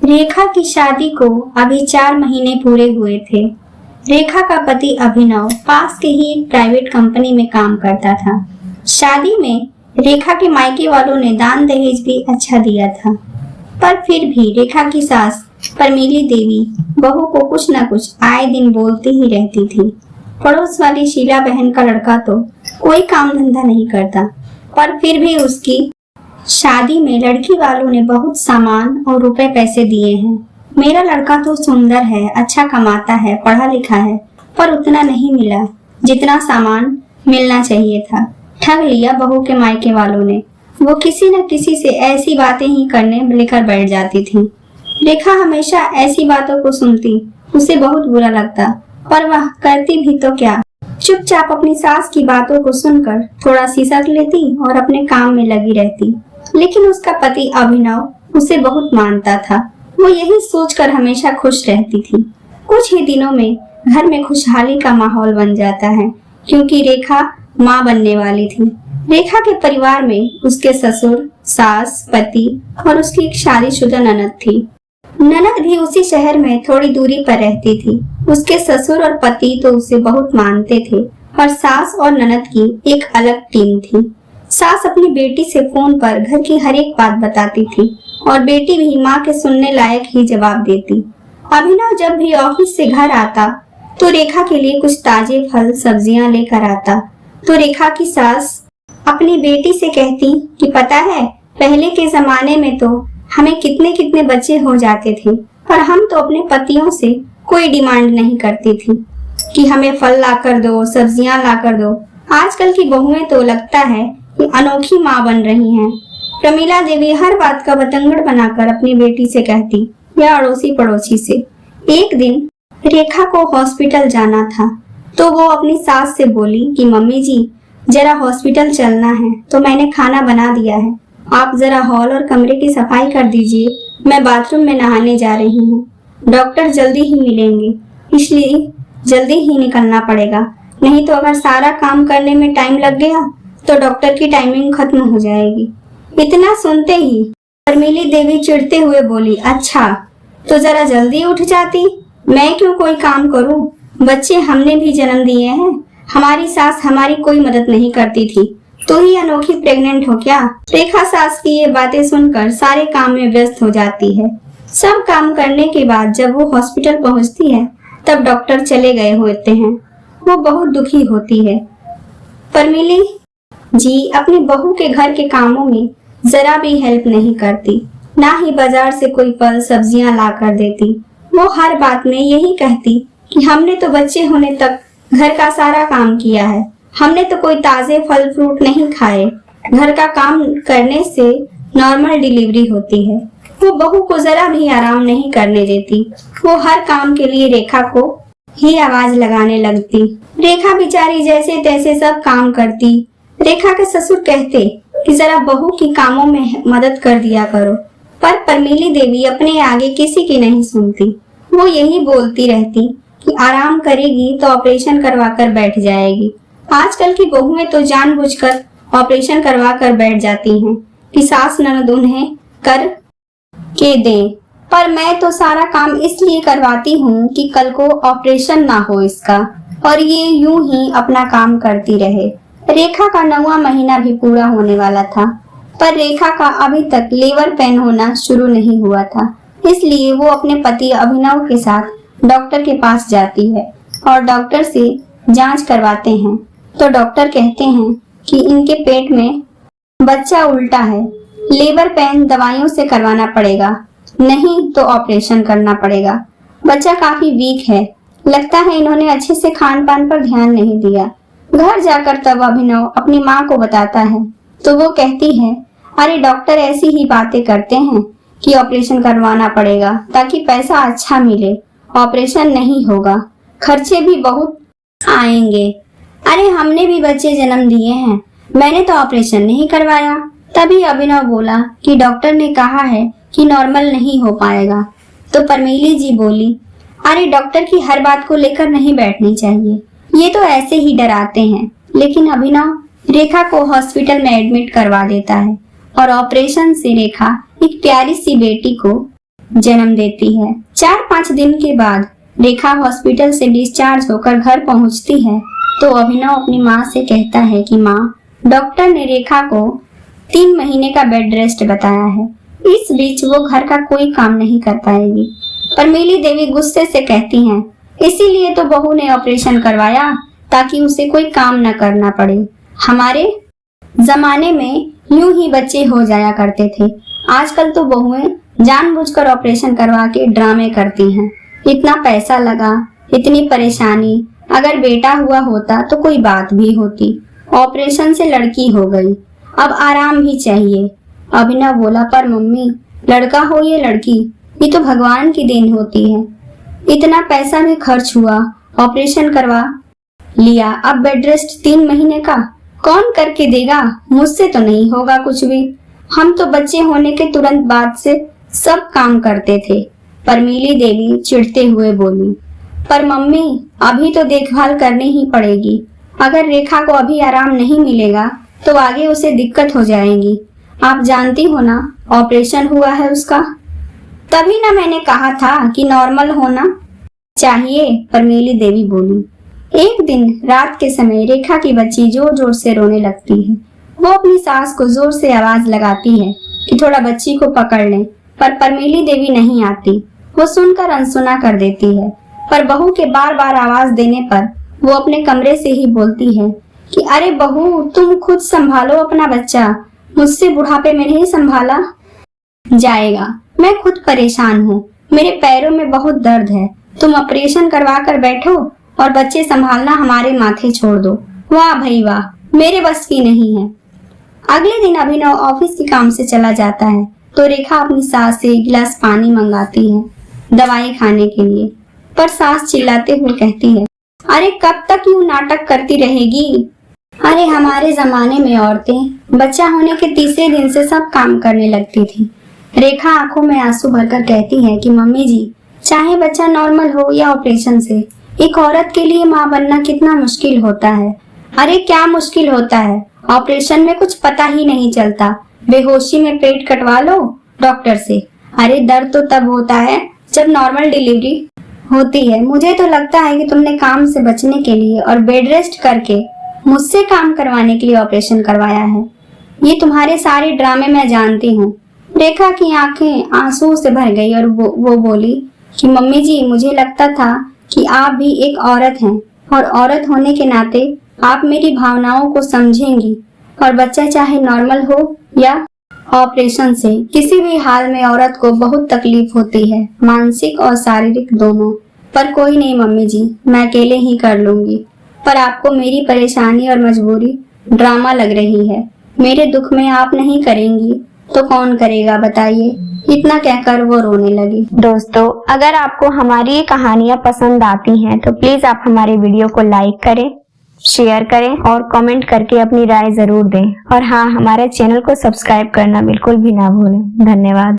रेखा की शादी को अभी 4 महीने पूरे हुए थे। रेखा का पति अभिनव पास के ही एक प्राइवेट कंपनी में काम करता था। शादी में रेखा के मायके वालों ने दान दहेज भी अच्छा दिया था, पर फिर भी रेखा की सास परमीली देवी बहू को कुछ न कुछ आए दिन बोलती ही रहती थी। पड़ोस वाली शीला बहन का लड़का तो कोई काम धंधा नहीं करता, पर फिर भी उसकी शादी में लड़की वालों ने बहुत सामान और रुपए पैसे दिए हैं। मेरा लड़का तो सुंदर है, अच्छा कमाता है, पढ़ा लिखा है, पर उतना नहीं मिला जितना सामान मिलना चाहिए था। ठग लिया बहू के मायके वालों ने। वो किसी न किसी से ऐसी बातें ही करने लेकर बैठ जाती थी। रेखा हमेशा ऐसी बातों को सुनती, उसे बहुत बुरा लगता, पर वह करती भी तो क्या। चुपचाप अपनी सास की बातों को सुनकर थोड़ा सिसक लेती और अपने काम में लगी रहती। लेकिन उसका पति अभिनव उसे बहुत मानता था। वो यही सोचकर हमेशा खुश रहती थी। कुछ ही दिनों में घर में खुशहाली का माहौल बन जाता है, क्योंकि रेखा माँ बनने वाली थी। रेखा के परिवार में उसके ससुर, सास, पति और उसकी एक शादीशुदा ननद थी। ननद भी उसी शहर में थोड़ी दूरी पर रहती थी। उसके ससुर और पति तो उसे बहुत मानते थे, और सास और ननद की एक अलग टीम थी। सास अपनी बेटी से फोन पर घर की हर एक बात बताती थी, और बेटी भी माँ के सुनने लायक ही जवाब देती। अभिनव जब भी ऑफिस से घर आता तो रेखा के लिए कुछ ताजे फल सब्जियां लेकर आता, तो रेखा की सास अपनी बेटी से कहती कि पता है, पहले के जमाने में तो हमें कितने कितने बच्चे हो जाते थे, पर हम तो अपने पतियों से कोई डिमांड नहीं करती थी कि हमें फल लाकर दो, सब्जियां लाकर दो। आजकल की बहुएं तो लगता है कि अनोखी माँ बन रही हैं। प्रमीला देवी हर बात का बतंगड़ बनाकर अपनी बेटी से कहती या अड़ोसी पड़ोसी से। एक दिन रेखा को हॉस्पिटल जाना था, तो वो अपनी सास से बोली कि मम्मी जी, जरा हॉस्पिटल चलना है, तो मैंने खाना बना दिया है, आप जरा हॉल और कमरे की सफाई कर दीजिए, मैं बाथरूम में नहाने जा रही हूँ। डॉक्टर जल्दी ही मिलेंगे, इसलिए जल्दी ही निकलना पड़ेगा, नहीं तो अगर सारा काम करने में टाइम लग गया तो डॉक्टर की टाइमिंग खत्म हो जाएगी। इतना सुनते ही परमीली देवी चिढ़ते हुए बोली, अच्छा तो जरा जल्दी उठ जाती, मैं क्यों कोई काम करूं? बच्चे हमने भी जन्म दिए हैं, हमारी सास हमारी कोई मदद नहीं करती थी, तो ही अनोखी प्रेग्नेंट हो क्या? रेखा सास की ये बातें सुनकर सारे काम में व्यस्त हो जाती है। सब काम करने के बाद जब वो हॉस्पिटल पहुंचती है, तब डॉक्टर चले गए होते हैं। वो बहुत दुखी होती है। परमीली जी अपनी बहू के घर के कामों में जरा भी हेल्प नहीं करती, ना ही बाजार से कोई फल सब्जियां ला कर देती। वो हर बात में यही कहती कि हमने तो बच्चे होने तक घर का सारा काम किया है, हमने तो कोई ताजे फल फ्रूट नहीं खाए। घर का काम करने से नॉर्मल डिलीवरी होती है। वो बहू को जरा भी आराम नहीं करने देती। वो हर काम के लिए रेखा को ही आवाज लगाने लगती। रेखा बेचारी जैसे तैसे सब काम करती। रेखा के ससुर कहते कि जरा बहू की कामों में मदद कर दिया करो, पर परमीली देवी अपने आगे किसी की नहीं सुनती। वो यही बोलती रहती कि आराम करेगी तो ऑपरेशन करवा कर बैठ जाएगी। आजकल की बहुएं तो जानबूझकर ऑपरेशन करवा कर बैठ जाती हैं कि सास ननद उन्हें कर के दें, पर मैं तो सारा काम इसलिए करवाती हूँ कि कल को ऑपरेशन ना हो इसका, और ये यूं ही अपना काम करती रहे। रेखा का 9वां महीना भी पूरा होने वाला था, पर रेखा का अभी तक लेबर पेन होना शुरू नहीं हुआ था। इसलिए वो अपने पति अभिनव के साथ डॉक्टर के पास जाती है और डॉक्टर से जांच करवाते हैं। तो डॉक्टर कहते हैं कि इनके पेट में बच्चा उल्टा है, लेबर पेन दवाइयों से करवाना पड़ेगा, नहीं तो ऑपरेशन करना पड़ेगा। बच्चा काफी वीक है, लगता है इन्होंने अच्छे से खान पान पर ध्यान नहीं दिया। घर जाकर तब अभिनव अपनी माँ को बताता है, तो वो कहती है, अरे डॉक्टर ऐसी ही बातें करते हैं कि ऑपरेशन करवाना पड़ेगा ताकि पैसा अच्छा मिले, ऑपरेशन नहीं होगा, खर्चे भी बहुत आएंगे। अरे हमने भी बच्चे जन्म दिए हैं, मैंने तो ऑपरेशन नहीं करवाया। तभी अभिनव बोला कि डॉक्टर ने कहा है कि नॉर्मल नहीं हो पाएगा। तो परमीली जी बोली, अरे डॉक्टर की हर बात को लेकर नहीं बैठनी चाहिए, ये तो ऐसे ही डराते हैं। लेकिन अभिनव रेखा को हॉस्पिटल में एडमिट करवा देता है और ऑपरेशन से रेखा एक प्यारी सी बेटी को जन्म देती है। 4-5 दिन के बाद रेखा हॉस्पिटल से डिस्चार्ज होकर घर पहुंचती है तो अभिनव अपनी माँ से कहता है कि माँ, डॉक्टर ने रेखा को 3 महीने का बेड रेस्ट बताया है। इस बीच वो घर का कोई काम नहीं कर पाएगी। परमीली देवी गुस्से से कहती हैं, इसीलिए तो बहू ने ऑपरेशन करवाया ताकि उसे कोई काम न करना पड़े। हमारे जमाने में यूं ही बच्चे हो जाया करते थे। आजकल तो बहुएं जानबूझकर ऑपरेशन करवा के ड्रामे करती हैं। इतना पैसा लगा, इतनी परेशानी, अगर बेटा हुआ होता तो कोई बात भी होती। ऑपरेशन से लड़की हो गई, अब आराम भी चाहिए। अभिनव बोला, पर मम्मी, लड़का हो या लड़की, ये तो भगवान की देन होती है। इतना पैसा भी खर्च हुआ, ऑपरेशन करवा लिया, अब बेड रेस्ट 3 महीने का कौन करके देगा? मुझसे तो नहीं होगा कुछ भी। हम तो बच्चे होने के तुरंत बाद से सब काम करते थे। परमीली देवी चिढ़ते हुए बोली, पर मम्मी, अभी तो देखभाल करनी ही पड़ेगी। अगर रेखा को अभी आराम नहीं मिलेगा तो आगे उसे दिक्कत हो जाएगी। आप जानती हो ना, ऑपरेशन हुआ है उसका। तभी ना मैंने कहा था कि नॉर्मल होना चाहिए, परमीली देवी बोली। एक दिन रात के समय रेखा की बच्ची जोर जोर से रोने लगती है। वो अपनी सास को जोर से आवाज लगाती है कि थोड़ा बच्ची को पकड़ लें, पर परमीली देवी नहीं आती। वो सुनकर अनसुना कर देती है, पर बहू के बार बार आवाज देने पर वो अपने कमरे से ही बोलती है कि अरे बहू, तुम खुद संभालो अपना बच्चा, मुझसे बुढ़ापे में नहीं संभाला जाएगा। मैं खुद परेशान हूँ, मेरे पैरों में बहुत दर्द है। तुम ऑपरेशन करवा कर बैठो और बच्चे संभालना हमारे माथे छोड़ दो। वाह भाई वाह, मेरे बस की नहीं है। अगले दिन अभिनव ऑफिस के काम से चला जाता है तो रेखा अपनी सास से 1 गिलास पानी मंगाती है दवाई खाने के लिए, पर सास चिल्लाते हुए कहती है, अरे कब तक यूं नाटक करती रहेगी? अरे हमारे जमाने में औरतें बच्चा होने के 3 दिन से सब काम करने लगती थी। रेखा आंखों में आंसू भरकर कहती है कि मम्मी जी, चाहे बच्चा नॉर्मल हो या ऑपरेशन से, एक औरत के लिए माँ बनना कितना मुश्किल होता है। अरे क्या मुश्किल होता है, ऑपरेशन में कुछ पता ही नहीं चलता। बेहोशी में पेट कटवा लो डॉक्टर से। अरे दर्द तो तब होता है जब नॉर्मल डिलीवरी होती है। मुझे तो लगता है कि तुमने काम से बचने के लिए और बेड रेस्ट करके मुझसे काम करवाने के लिए ऑपरेशन करवाया है। ये तुम्हारे सारे ड्रामे मैं जानती हूँ। रेखा की आंखें आंसू से भर गई और वो बोली कि मम्मी जी, मुझे लगता था कि आप भी एक औरत हैं और औरत होने के नाते आप मेरी भावनाओं को समझेंगी, और बच्चा चाहे नॉर्मल हो या ऑपरेशन से, किसी भी हाल में औरत को बहुत तकलीफ होती है, मानसिक और शारीरिक दोनों। पर कोई नहीं मम्मी जी, मैं अकेले ही कर लूंगी। पर आपको मेरी परेशानी और मजबूरी ड्रामा लग रही है। मेरे दुख में आप नहीं करेंगी तो कौन करेगा बताइए? इतना कहकर वो रोने लगी। दोस्तों, अगर आपको हमारी ये कहानियाँ पसंद आती हैं तो प्लीज आप हमारे वीडियो को लाइक करें, शेयर करें और कमेंट करके अपनी राय जरूर दें। और हाँ, हमारे चैनल को सब्सक्राइब करना बिल्कुल भी ना भूलें। धन्यवाद।